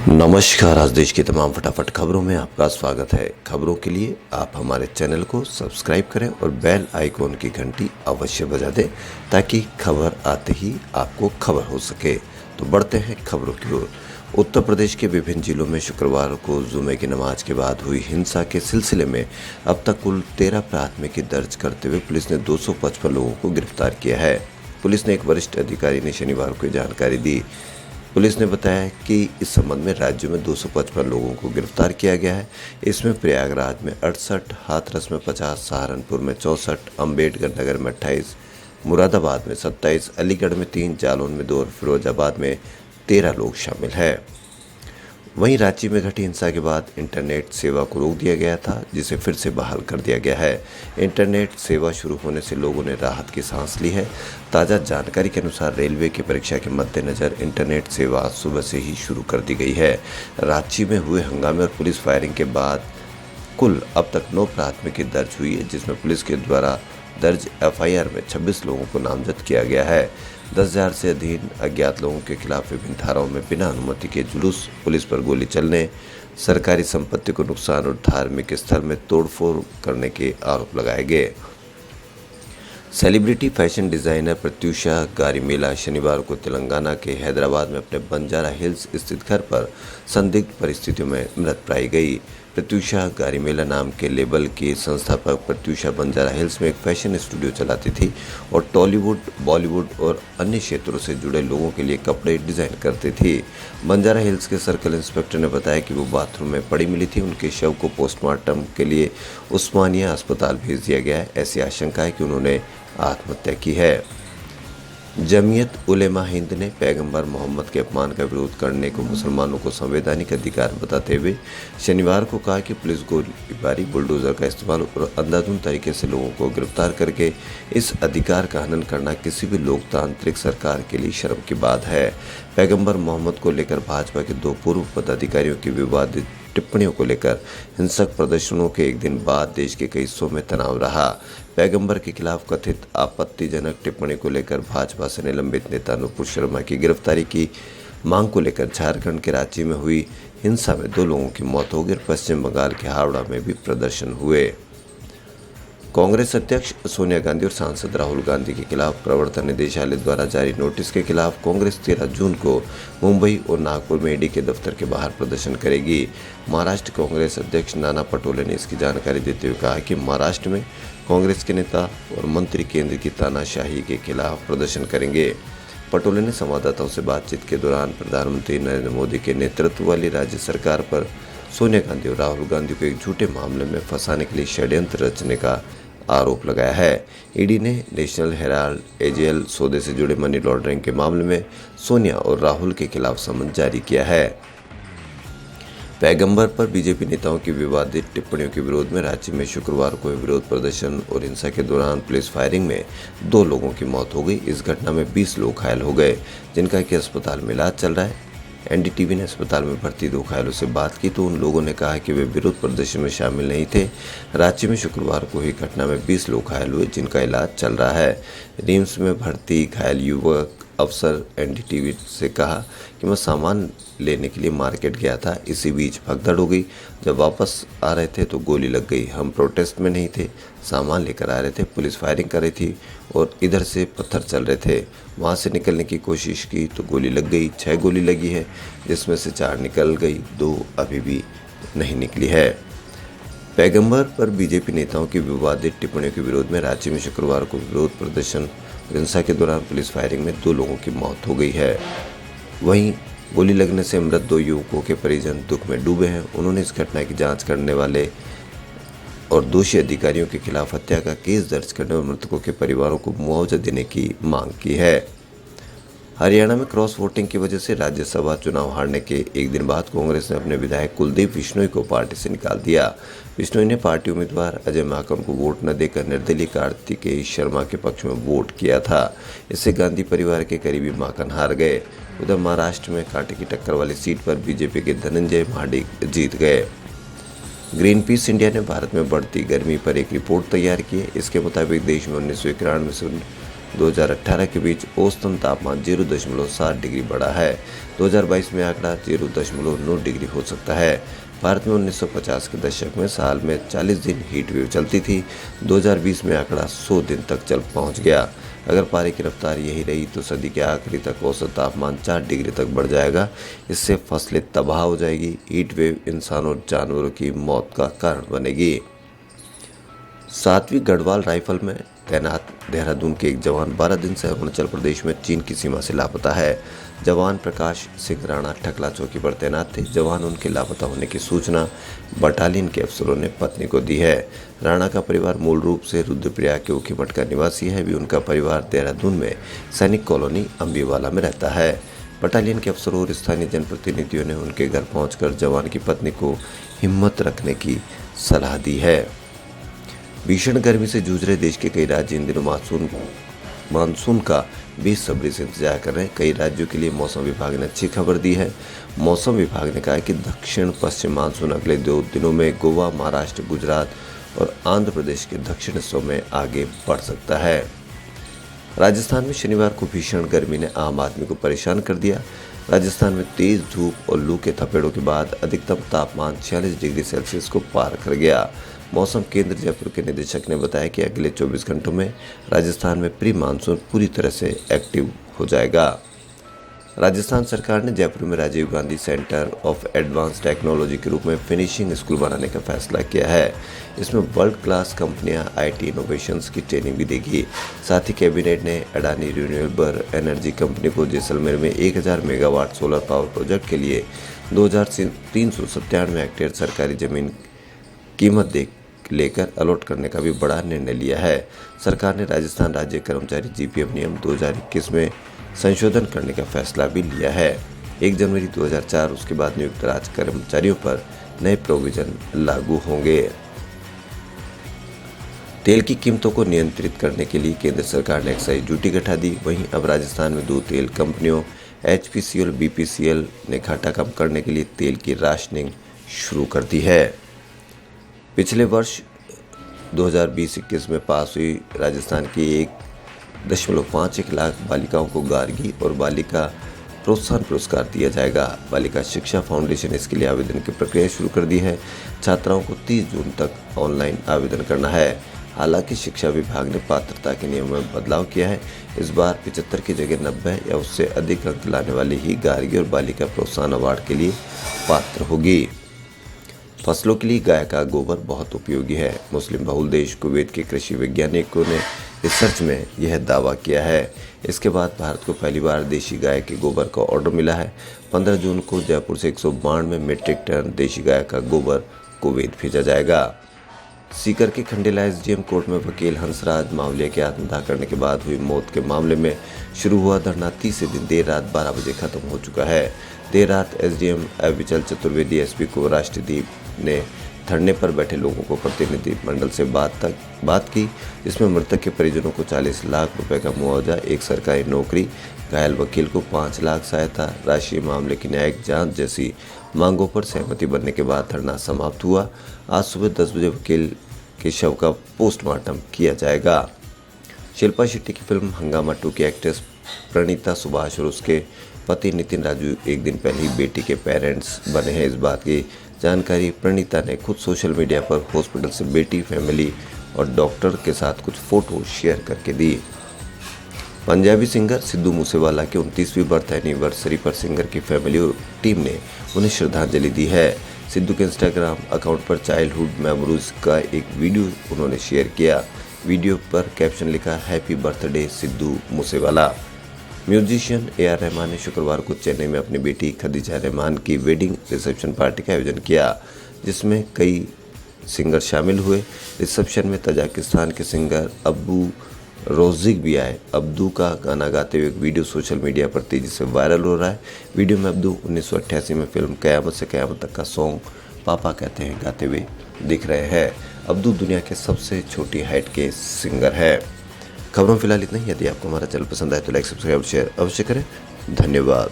नमस्कार। आज देश की तमाम फटाफट खबरों में आपका स्वागत है। खबरों के लिए आप हमारे चैनल को सब्सक्राइब करें और बेल आइकॉन की घंटी अवश्य बजा दें ताकि खबर आते ही आपको खबर हो सके। तो बढ़ते हैं खबरों की ओर। उत्तर प्रदेश के विभिन्न जिलों में शुक्रवार को जुमे की नमाज के बाद हुई हिंसा के सिलसिले में अब तक कुल 13 प्राथमिकी दर्ज करते हुए पुलिस ने 255 लोगों को गिरफ्तार किया है। पुलिस ने एक वरिष्ठ अधिकारी ने शनिवार को जानकारी दी। पुलिस ने बताया कि इस संबंध में राज्य में 255 लोगों को गिरफ्तार किया गया है। इसमें प्रयागराज में 68, हाथरस में 50, सहारनपुर में 64, अम्बेडकर नगर में 28, मुरादाबाद में 27, अलीगढ़ में 3, जालौन में 2 और फिरोजाबाद में 13 लोग शामिल हैं। वहीं रांची में घटी हिंसा के बाद इंटरनेट सेवा को रोक दिया गया था, जिसे फिर से बहाल कर दिया गया है। इंटरनेट सेवा शुरू होने से लोगों ने राहत की सांस ली है। ताज़ा जानकारी के अनुसार रेलवे की परीक्षा के मद्देनज़र इंटरनेट सेवा आज सुबह से ही शुरू कर दी गई है। रांची में हुए हंगामे और पुलिस फायरिंग के बाद कुल अब तक 9 प्राथमिकी दर्ज हुई है, जिसमें पुलिस के द्वारा दर्ज एफआईआर में 26 लोगों को नामजद किया गया है। 10,000 से अधिक अज्ञात लोगों के खिलाफ विभिन्न धाराओं में बिना अनुमति के जुलूस, पुलिस पर गोली चलने, सरकारी संपत्ति को नुकसान और धार्मिक स्थल में तोड़फोड़ करने के आरोप लगाए गए। सेलिब्रिटी फैशन डिज़ाइनर प्रत्यूषा गारीमेला शनिवार को तेलंगाना के हैदराबाद में अपने बंजारा हिल्स स्थित घर पर संदिग्ध परिस्थितियों में मृत पाई गई। प्रत्यूषा गारीमेला नाम के लेबल की संस्थापक प्रत्यूषा बंजारा हिल्स में एक फैशन स्टूडियो चलाती थी और टॉलीवुड, बॉलीवुड और अन्य क्षेत्रों से जुड़े लोगों के लिए कपड़े डिज़ाइन करती थी। बंजारा हिल्स के सर्कल इंस्पेक्टर ने बताया कि वो बाथरूम में पड़ी मिली थी। उनके शव को पोस्टमार्टम के लिए उस्मानिया अस्पताल भेज दिया गया है। ऐसी आशंका है कि उन्होंने आत्महत्या की है। जमीयत उलेमा हिंद ने पैगंबर मोहम्मद के अपमान का विरोध करने को मुसलमानों को संवैधानिक अधिकार बताते हुए शनिवार को कहा कि पुलिस गोलीबारी, बुलडोजर का इस्तेमाल और अंधाधुंध तरीके से लोगों को गिरफ्तार करके इस अधिकार का हनन करना किसी भी लोकतांत्रिक सरकार के लिए शर्म की बात है। पैगंबर मोहम्मद को लेकर भाजपा के 2 पूर्व पदाधिकारियों की विवादित टिप्पणियों को लेकर हिंसक प्रदर्शनों के एक दिन बाद देश के कई हिस्सों में तनाव रहा। पैगंबर के खिलाफ कथित आपत्तिजनक टिप्पणी को लेकर भाजपा से निलंबित नेता नुपुर शर्मा की गिरफ्तारी की मांग को लेकर झारखंड के रांची में हुई हिंसा में 2 लोगों की मौत हो गई और पश्चिम बंगाल के हावड़ा में भी प्रदर्शन हुए। कांग्रेस अध्यक्ष सोनिया गांधी और सांसद राहुल गांधी के खिलाफ प्रवर्तन निदेशालय द्वारा जारी नोटिस के खिलाफ कांग्रेस 13 जून को मुंबई और नागपुर में ईडी के दफ्तर के बाहर प्रदर्शन करेगी। महाराष्ट्र कांग्रेस अध्यक्ष नाना पटोले ने इसकी जानकारी देते हुए कहा कि महाराष्ट्र में कांग्रेस के नेता और मंत्री केंद्र की तानाशाही के खिलाफ प्रदर्शन करेंगे। पटोले ने संवाददाताओं से बातचीत के दौरान प्रधानमंत्री नरेंद्र मोदी के नेतृत्व वाली राज्य सरकार पर सोनिया गांधी और राहुल गांधी को एक झूठे मामले में फंसाने के लिए षड्यंत्र रचने का आरोप लगाया है। ईडी ने नेशनल हेराल्ड एजेएल सौदे से जुड़े मनी लॉन्ड्रिंग के मामले में सोनिया और राहुल के खिलाफ समन जारी किया है। पैगंबर पर बीजेपी नेताओं की विवादित टिप्पणियों के विरोध में रांची में शुक्रवार को विरोध प्रदर्शन और हिंसा के दौरान पुलिस फायरिंग में 2 लोगों की मौत हो गई। इस घटना में 20 लोग घायल हो गए, जिनका कि अस्पताल में इलाज चल रहा है। एनडीटीवी ने अस्पताल में भर्ती 2 घायलों से बात की तो उन लोगों ने कहा कि वे विरोध प्रदर्शन में शामिल नहीं थे। रांची में शुक्रवार को हुई घटना में 20 लोग घायल हुए, जिनका इलाज चल रहा है। रिम्स में भर्ती घायल युवक अफसर एनडीटीवी से कहा कि मैं सामान लेने के लिए मार्केट गया था, इसी बीच भगदड़ हो गई। जब वापस आ रहे थे तो गोली लग गई। हम प्रोटेस्ट में नहीं थे, सामान लेकर आ रहे थे। पुलिस फायरिंग कर रही थी और इधर से पत्थर चल रहे थे। वहां से निकलने की कोशिश की तो गोली लग गई। 6 गोली लगी है, जिसमें से 4 निकल गई, 2 अभी भी नहीं निकली है। पैगंबर पर बीजेपी नेताओं की विवादित टिप्पणियों के विरोध में रांची में शुक्रवार को विरोध प्रदर्शन और हिंसा के दौरान पुलिस फायरिंग में 2 लोगों की मौत हो गई है। वहीं गोली लगने से मृत 2 युवकों के परिजन दुख में डूबे हैं। उन्होंने इस घटना की जांच करने वाले और दोषी अधिकारियों के खिलाफ हत्या का केस दर्ज करने और मृतकों के परिवारों को मुआवजा देने की मांग की है। हरियाणा में क्रॉस वोटिंग की वजह से राज्यसभा चुनाव हारने के एक दिन बाद कांग्रेस ने अपने विधायक कुलदीप बिश्नोई को पार्टी से निकाल दिया। बिश्नोई ने पार्टी उम्मीदवार अजय माकन को वोट न देकर निर्दलीय कार्तिकेय शर्मा के पक्ष में वोट किया था। इससे गांधी परिवार के करीबी माकन हार गए। उधर महाराष्ट्र में कांटे की टक्कर वाली सीट पर बीजेपी के धनंजय महाडिक जीत गए। ग्रीन पीस इंडिया ने भारत में बढ़ती गर्मी पर एक रिपोर्ट तैयार की है। इसके मुताबिक देश में 1991 से 2018 के बीच औसतन तापमान 0.7 डिग्री बढ़ा है। 2022 में आंकड़ा 0.9 डिग्री हो सकता है। भारत में 1950 के दशक में साल में 40 दिन हीट वेव चलती थी। 2020 में आंकड़ा 100 दिन तक चल पहुंच गया। अगर पारी की रफ्तार यही रही तो सदी के आखिरी तक औसत तापमान 4 डिग्री तक बढ़ जाएगा। इससे फसलें तबाह हो जाएगी। हीट वेव इंसानों और जानवरों की मौत का कारण बनेगी। 7वीं गढ़वाल राइफल में तैनात देहरादून के एक जवान 12 दिन से अरुणाचल प्रदेश में चीन की सीमा से लापता है। जवान प्रकाश सिंह राणा ठकला चौकी पर तैनात थे। जवान उनके लापता होने की सूचना बटालियन के अफसरों ने पत्नी को दी है। राणा का परिवार मूल रूप से रुद्रप्रयाग के ऊखीमठ का निवासी है। भी उनका परिवार देहरादून में सैनिक कॉलोनी अम्बीवाला में रहता है। बटालियन के अफसरों और स्थानीय जनप्रतिनिधियों ने उनके घर पहुंचकर जवान की पत्नी को हिम्मत रखने की सलाह दी है। भीषण गर्मी से जूझ रहे देश के कई राज्य इन दिनों मानसून का बेसब्री से इंतजार कर रहे हैं। कई राज्यों के लिए मौसम विभाग ने अच्छी खबर दी है। मौसम विभाग ने कहा है कि दक्षिण पश्चिम मानसून अगले 2 दिनों में गोवा, महाराष्ट्र, गुजरात और आंध्र प्रदेश के दक्षिण हिस्सों में आगे बढ़ सकता है। राजस्थान में शनिवार को भीषण गर्मी ने आम आदमी को परेशान कर दिया। राजस्थान में तेज धूप और लू के थपेड़ों के बाद अधिकतम तापमान 46 डिग्री सेल्सियस को पार कर गया। मौसम केंद्र जयपुर के निदेशक ने बताया कि अगले 24 घंटों में राजस्थान में प्री मानसून पूरी तरह से एक्टिव हो जाएगा। राजस्थान सरकार ने जयपुर में Rajiv Gandhi centre of advance technology के रूप में फिनिशिंग स्कूल बनाने का फैसला किया है। इसमें वर्ल्ड क्लास कंपनियां आईटी इनोवेशंस की ट्रेनिंग भी देगी। साथ ही कैबिनेट ने अडानी रिन्यूएबल एनर्जी कंपनी को जैसलमेर में 1000 मेगावाट सोलर पावर प्रोजेक्ट के लिए 2397 हेक्टेयर सरकारी जमीन कीमत लेकर अलॉट करने का भी बड़ा निर्णय लिया है। सरकार ने राजस्थान राज्य कर्मचारी जीपीएफ नियम 2021 में संशोधन करने का फैसला भी लिया है। 1 जनवरी 2004 उसके बाद नियुक्त राज्य कर्मचारियों पर नए प्रोविजन लागू होंगे। तेल की कीमतों को नियंत्रित करने के लिए केंद्र सरकार ने एक्साइज ड्यूटी घटा दी। वहीं अब राजस्थान में 2 तेल कंपनियों एचपीसीएल और बीपीसीएल ने घाटा कम करने के लिए तेल की राशनिंग शुरू कर दी है। पिछले वर्ष 2020-21 में पास हुई राजस्थान की 1.51 लाख बालिकाओं को गार्गी और बालिका प्रोत्साहन पुरस्कार दिया जाएगा। बालिका शिक्षा फाउंडेशन इसके लिए आवेदन की प्रक्रिया शुरू कर दी है। छात्राओं को 30 जून तक ऑनलाइन आवेदन करना है। हालांकि शिक्षा विभाग ने पात्रता के नियमों में बदलाव किया है। इस बार 75 की जगह 90 या उससे अधिक अंक लाने वाली ही गार्गी और बालिका प्रोत्साहन अवार्ड के लिए पात्र होगी। फसलों के लिए गाय का गोबर बहुत उपयोगी है। मुस्लिम बहुल देश कुवैत के कृषि वैज्ञानिकों ने रिसर्च में यह दावा किया है। इसके बाद भारत को पहली बार देशी गाय के गोबर का ऑर्डर मिला है। 15 जून को जयपुर से 192 मीट्रिक टन देशी गाय का गोबर कुवैत भेजा जाएगा। सीकर के खंडेला एसडीएम कोर्ट में वकील हंसराज मावलिया के आत्मदाह करने के बाद हुई मौत के मामले में शुरू हुआ धरना तीसरे दिन देर रात 12 बजे खत्म हो चुका है। देर रात एसडीएम अविचल चतुर्वेदी एसपी को राष्ट्रदीप ने धरने पर बैठे लोगों को प्रतिनिधि मंडल से बात की, जिसमें मृतक के परिजनों को 40 लाख रुपए का मुआवजा, एक सरकारी नौकरी, घायल वकील को 5 लाख सहायता राशि, मामले की न्यायिक जांच जैसी मांगों पर सहमति बनने के बाद धरना समाप्त हुआ। आज सुबह 10 बजे वकील के शव का पोस्टमार्टम किया जाएगा। शिल्पा शेट्टी की फिल्म हंगामा 2 की एक्ट्रेस प्रणीता सुभाष और उसके पति नितिन राजू एक दिन पहले ही बेटी के पेरेंट्स बने हैं। इस बात की जानकारी प्रणीता ने खुद सोशल मीडिया पर हॉस्पिटल से बेटी, फैमिली और डॉक्टर के साथ कुछ फोटो शेयर करके दी। पंजाबी सिंगर सिद्धू मूसेवाला के 29वीं बर्थ एनिवर्सरी पर सिंगर की फैमिली और टीम ने उन्हें श्रद्धांजलि दी है। सिद्धू के इंस्टाग्राम अकाउंट पर चाइल्डहुड मेमोरीज का एक वीडियो उन्होंने शेयर किया। वीडियो पर कैप्शन लिखा, happy birthday Sidhu Moosewala. Musician AR. Rahman ने शुक्रवार को चेन्नई में अपनी बेटी खदीजा रहमान की वेडिंग रिसेप्शन पार्टी का आयोजन किया, जिसमें कई सिंगर शामिल हुए। रिसेप्शन में तजाकिस्तान के सिंगर अब्दू रोजिक भी आए। अब्दू का गाना गाते हुए एक वीडियो सोशल मीडिया पर तेजी से वायरल हो रहा है। वीडियो में अब्दू 1988 में फिल्म कयामत से कयामत तक का सॉन्ग पापा कहते हैं गाते हुए दिख रहे हैं। अब्दू दुनिया के सबसे छोटी हाइट के सिंगर है। खबरों फिलहाल इतना ही। यदि आपको हमारा चैनल पसंद आए तो लाइक, सब्सक्राइब और शेयर अवश्य करें। धन्यवाद।